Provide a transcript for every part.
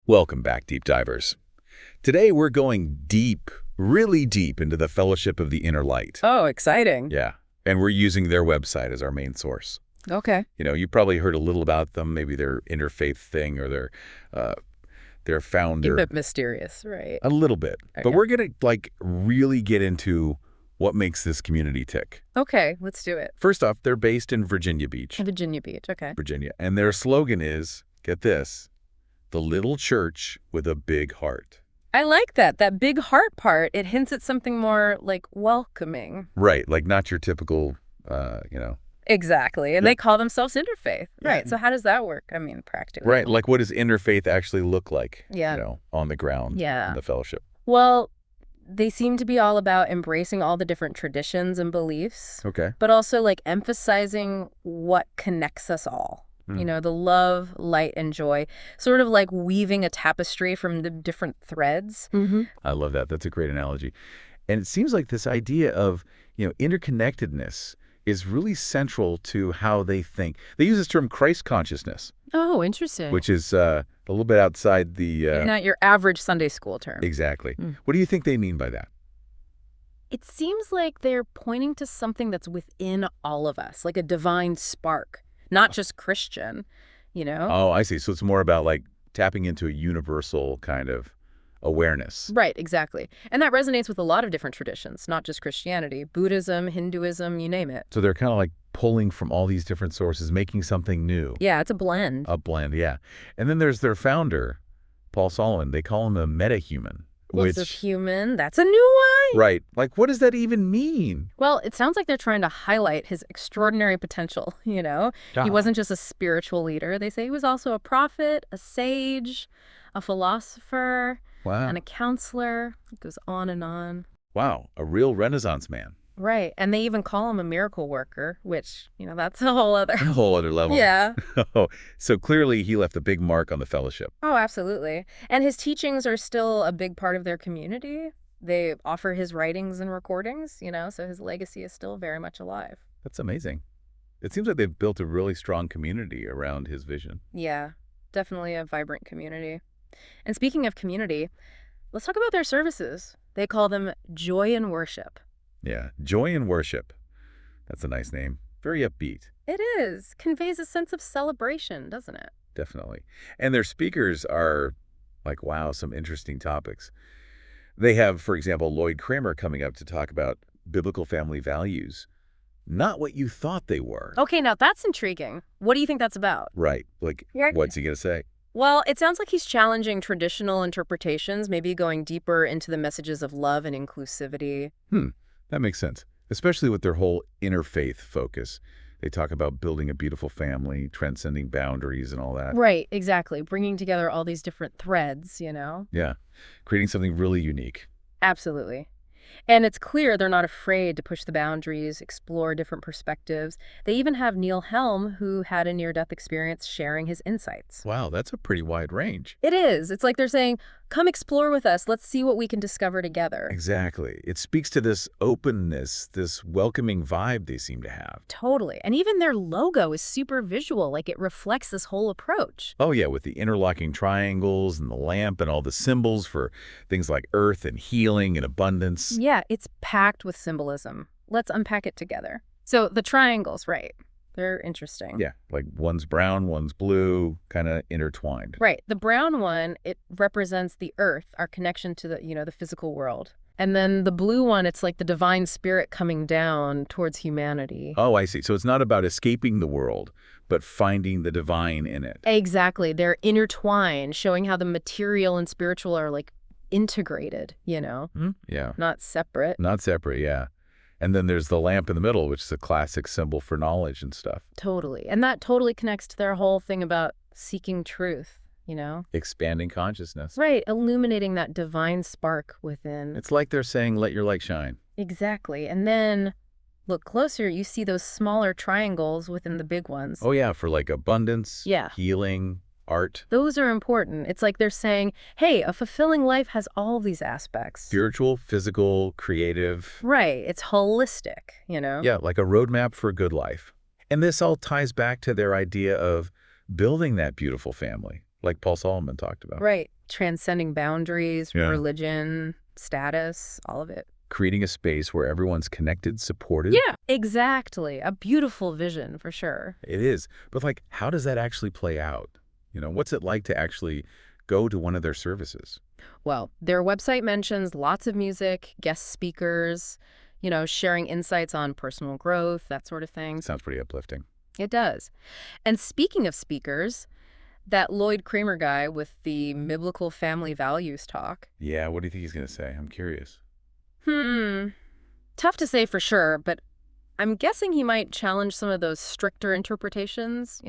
Welcome back, Deep Divers. Today we're going deep, really deep into the Fellowship of the Inner Light. Oh, exciting. Yeah, and we're using their website as our main source. Okay. You probably heard a little about them, maybe their interfaith thing or their founder. A bit mysterious, right? A little bit. Okay. But we're going to really get into what makes this community tick. Okay, let's do it. First off, they're based in Virginia Beach, Virginia Beach, okay. Virginia. And their slogan is, get this, the little church with a big heart. I like that. That big heart part, it hints at something more, welcoming. Right, not your typical, Exactly. And Yeah. they call themselves interfaith. Yeah. Right. So how does that work? I mean, practically. Right, what does interfaith actually look like, Yeah. On the ground Yeah. in the fellowship? Well, they seem to be all about embracing all the different traditions and beliefs, Okay. but also emphasizing what connects us all. The love, light, and joy, sort of like weaving a tapestry from the different threads. Mm-hmm. I love that. That's a great analogy. And it seems like this idea of, interconnectedness is really central to how they think. They use this term Christ consciousness, Oh, interesting. which is a little bit outside the... Not your average Sunday school term. Exactly. Mm. What do you think they mean by that? It seems like they're pointing to something that's within all of us, like a divine spark, not just Christian, Oh, I see. So it's more about tapping into a universal kind of awareness. Right, exactly. And that resonates with a lot of different traditions, not just Christianity, Buddhism, Hinduism, you name it. So they're kind of pulling from all these different sources, making something new. Yeah, it's a blend. A blend, yeah. And then there's their founder, Paul Solomon. They call him a metahuman. What's a human? That's a new one. Right. What does that even mean? Well, it sounds like they're trying to highlight his extraordinary potential, He wasn't just a spiritual leader. They say he was also a prophet, a sage, a philosopher, Wow. and a counselor. It goes on and on. Wow. A real Renaissance man. Right. And they even call him a miracle worker, which, that's a whole other... A whole other level. Yeah. So clearly he left a big mark on the fellowship. Oh, absolutely. And his teachings are still a big part of their community. They offer his writings and recordings, so his legacy is still very much alive. That's amazing. It seems like they've built a really strong community around his vision. Yeah, definitely a vibrant community. And speaking of community, let's talk about their services. They call them Joy in Worship. Yeah. Joy in Worship. That's a nice name. Very upbeat. It is. Conveys a sense of celebration, doesn't it? Definitely. And their speakers are wow, some interesting topics. They have, for example, Lloyd Kramer coming up to talk about biblical family values. Not what you thought they were. Okay, now that's intriguing. What do you think that's about? Right. Yeah. What's he going to say? Well, it sounds like he's challenging traditional interpretations, maybe going deeper into the messages of love and inclusivity. That makes sense, especially with their whole interfaith focus. They talk about building a beautiful family, transcending boundaries and all that. Right, exactly. Bringing together all these different threads, Yeah, creating something really unique. Absolutely. And it's clear they're not afraid to push the boundaries, explore different perspectives. They even have Neil Helm, who had a near-death experience, sharing his insights. Wow, that's a pretty wide range. It is. It's like they're saying, come explore with us. Let's see what we can discover together. Exactly. It speaks to this openness, this welcoming vibe they seem to have. Totally. And even their logo is super visual. It reflects this whole approach. Oh, yeah, with the interlocking triangles and the lamp and all the symbols for things like earth and healing and abundance. Yeah, it's packed with symbolism. Let's unpack it together. So the triangles, right. They're interesting. Yeah, one's brown, one's blue, kind of intertwined. Right. The brown one, it represents the earth, our connection to the physical world. And then the blue one, it's like the divine spirit coming down towards humanity. Oh, I see. So it's not about escaping the world, but finding the divine in it. Exactly. They're intertwined, showing how the material and spiritual are integrated, Yeah. Not separate. Not separate, yeah. And then there's the lamp in the middle, which is a classic symbol for knowledge and stuff. Totally. And that totally connects to their whole thing about seeking truth, Expanding consciousness. Right. Illuminating that divine spark within. It's like they're saying, let your light shine. Exactly. And then look closer, you see those smaller triangles within the big ones. Oh, yeah, for abundance, Yeah. healing, art. Those are important. It's like they're saying, hey, a fulfilling life has all these aspects. Spiritual, physical, creative. Right. It's holistic, Yeah, like a roadmap for a good life. And this all ties back to their idea of building that beautiful family, like Paul Solomon talked about. Right. Transcending boundaries, Yeah. religion, status, all of it. Creating a space where everyone's connected, supported. Yeah, exactly. A beautiful vision for sure. It is. But like, how does that actually play out? What's it like to actually go to one of their services? Well, their website mentions lots of music, guest speakers, sharing insights on personal growth, that sort of thing. Sounds pretty uplifting. It does. And speaking of speakers, that Lloyd Kramer guy with the biblical family values talk. Yeah, what do you think he's going to say? I'm curious. Tough to say for sure, but I'm guessing he might challenge some of those stricter interpretations,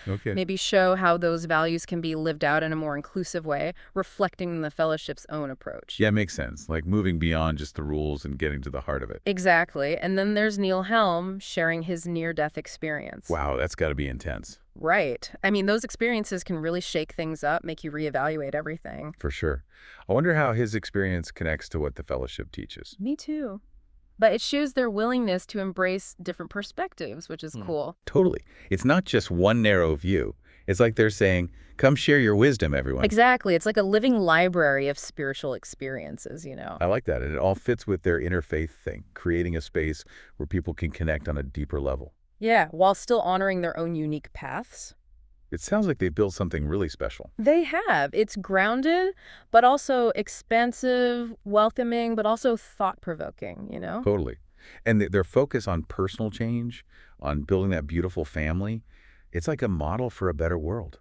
Okay. maybe show how those values can be lived out in a more inclusive way, reflecting the fellowship's own approach. Yeah, makes sense. Like moving beyond just the rules and getting to the heart of it. Exactly. And then there's Neil Helm sharing his near-death experience. Wow, that's got to be intense. Right. I mean, those experiences can really shake things up, make you reevaluate everything. For sure. I wonder how his experience connects to what the fellowship teaches. Me too. But it shows their willingness to embrace different perspectives, which is cool. Totally. It's not just one narrow view. It's like they're saying, come share your wisdom, everyone. Exactly. It's like a living library of spiritual experiences. I like that. And it all fits with their interfaith thing, creating a space where people can connect on a deeper level. Yeah, while still honoring their own unique paths. It sounds like they built something really special. They have. It's grounded, but also expansive, welcoming, but also thought-provoking, Totally. And their focus on personal change, on building that beautiful family, it's like a model for a better world.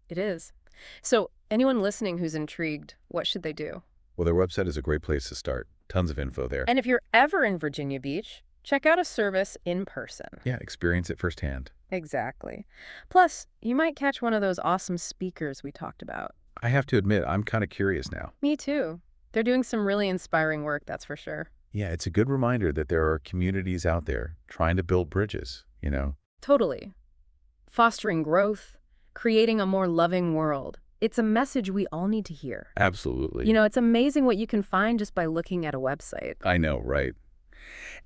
It is. So anyone listening who's intrigued, what should they do? Well, their website is a great place to start. Tons of info there. And if you're ever in Virginia Beach, check out a service in person. Yeah, experience it firsthand. Exactly. Plus, you might catch one of those awesome speakers we talked about. I have to admit, I'm kind of curious now. Me too. They're doing some really inspiring work, that's for sure. Yeah, it's a good reminder that there are communities out there trying to build bridges, Totally. Fostering growth, creating a more loving world. It's a message we all need to hear. Absolutely. It's amazing what you can find just by looking at a website. I know, right?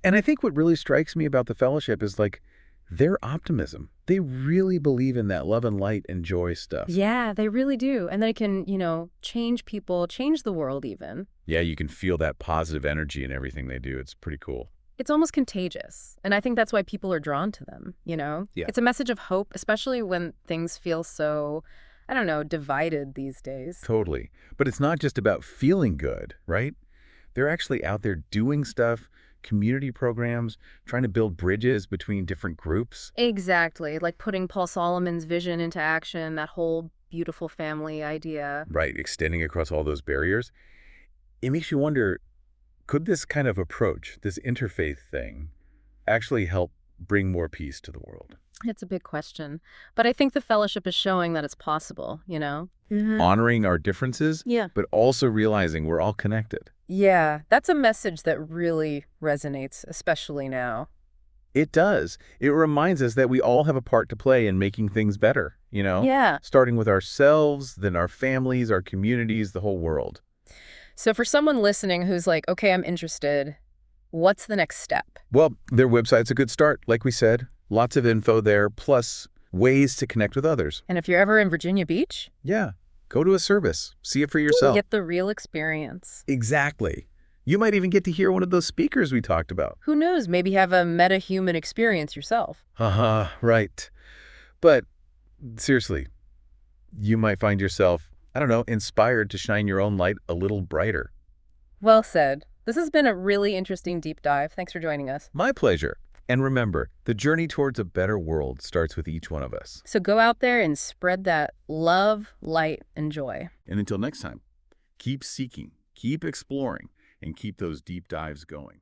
And I think what really strikes me about the fellowship is like their optimism. They really believe in that love and light and joy stuff. Yeah, they really do. And they can, change people, change the world even. Yeah, you can feel that positive energy in everything they do. It's pretty cool. It's almost contagious. And I think that's why people are drawn to them, Yeah. It's a message of hope, especially when things feel so, divided these days. Totally. But it's not just about feeling good, right? They're actually out there doing stuff, community programs, trying to build bridges between different groups. Exactly. Like putting Paul Solomon's vision into action, that whole beautiful family idea. Right, extending across all those barriers. It makes you wonder, could this kind of approach, this interfaith thing, actually help bring more peace to the world? It's a big question. But I think the fellowship is showing that it's possible, Honoring our differences, Yeah. but also realizing we're all connected. Yeah, that's a message that really resonates, especially now. It does. It reminds us that we all have a part to play in making things better, Yeah. Starting with ourselves, then our families, our communities, the whole world. So for someone listening who's like, okay, I'm interested, what's the next step? Well, their website's a good start, like we said. Lots of info there, plus ways to connect with others. And if you're ever in Virginia Beach, Yeah, go to a service. See it for yourself. get the real experience. Exactly. You might even get to hear one of those speakers we talked about. Who knows, maybe have a meta-human experience yourself. Right. But seriously, you might find yourself, inspired to shine your own light a little brighter. Well said. This has been a really interesting deep dive. Thanks for joining us. My pleasure. And remember, the journey towards a better world starts with each one of us. So go out there and spread that love, light, and joy. And until next time, keep seeking, keep exploring, and keep those deep dives going.